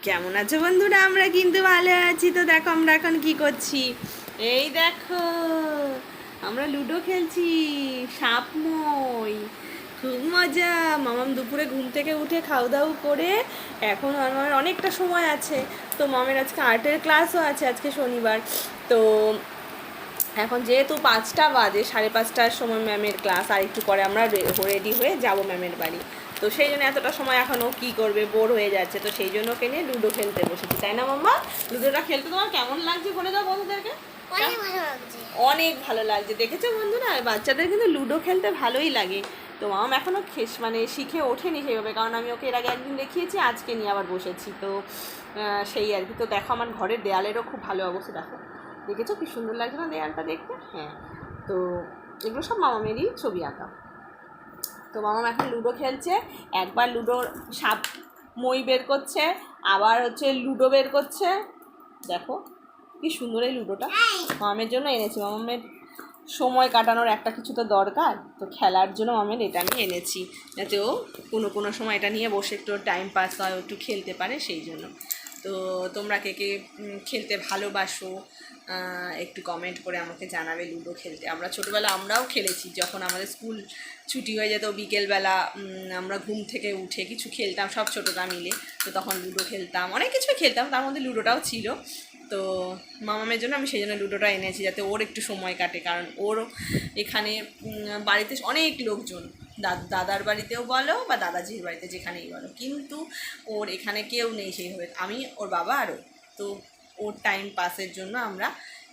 কেমন আছো বন্ধুরা? আমরা কিন্তু ভালো আছি। তো দেখো আমরা এখন কি করছি, এই দেখো আমরা লুডো খেলছি, সাপময়। খুব মজা। মামাম দুপুরে ঘুম থেকে উঠে খাওয়া দাওয়া করে এখন আমার অনেকটা সময় আছে। তো মামের আজকে আর্টের ক্লাসও আছে, আজকে শনিবার। তো এখন যেহেতু 5টা বাজে, 5:30টার সময় ম্যামের ক্লাস, আর একটু পরে আমরা রেডি হয়ে যাব ম্যামের বাড়ি। তো সেই জন্য এতটা সময় এখনও কী করবে, বোর হয়ে যাচ্ছে। তো সেই জন্য ওকে নিয়ে লুডো খেলতে বসেছি, তাই না মাম্মা? লুডোটা খেলতে তোমার কেমন লাগছে বলে দাও বন্ধুদেরকে। অনেক ভালো লাগছে। দেখেছো বন্ধুরা, বাচ্চাদের কিন্তু লুডো খেলতে ভালোই লাগে। তো মাম এখনও শিখে ওঠেনি সেইভাবে, কারণ আমি ওকে এর আগে একদিন দেখিয়েছি, আজকে নিয়ে আবার বসেছি। তো সেই আর কি। তো দেখো আমার ঘরের দেয়ালেরও খুব ভালো অবস্থা, দেখো দেখেছো কি সুন্দর লাগছে না দেয়ালটা দেখতে? হ্যাঁ, তো এগুলো সব মামামেরই ছবি আঁকা। তো মামাম এখন লুডো খেলছে। একবার লুডোর সাপ মই বের করছে, আবার হচ্ছে লুডো বের করছে। দেখো কি সুন্দর এই লুডোটা মামের জন্য এনেছি। মামামের সময় কাটানোর একটা কিছু তো দরকার, তো খেলার জন্য মামের এটা আমি এনেছি, যাতে ও কোনো সময় এটা নিয়ে বসে একটু টাইম পাস হয়, একটু খেলতে পারে, সেই জন্য। তো তোমরা কে কে খেলতে ভালোবাসো একটু কমেন্ট করে আমাকে জানাবে। লুডো খেলতে আমরা ছোটোবেলা আমরাও খেলেছি, যখন আমাদের স্কুল ছুটি হয়ে যেত বিকেলবেলা, আমরা ঘুম থেকে উঠে কিছু খেলতাম সব ছোটোরা মিলে। তো তখন লুডো খেলতাম, অনেক কিছু খেলতাম, তার মধ্যে লুডোটাও ছিল। তো মামামের জন্য আমি সেই জন্য লুডোটা এনেছি, যাতে ওর একটু সময় কাটে, কারণ ওর এখানে বাড়িতে অনেক লোকজন, দাদার বাড়িতেও বলো বা দাদাজির বাড়িতে, যেখানেই বলো, কিন্তু ওর এখানে কেউ নেই সেইভাবে, আমি ওর বাবা আরও। তো ওর টাইম পাসের জন্য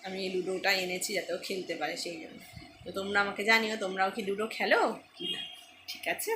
আমি এই লুডোটা এনেছি, যাতে ও খেলতে পারে, সেই জন্য। তো তোমরা আমাকে জানিও, তোমরাও কি লুডো খেলো কি না, ঠিক আছে?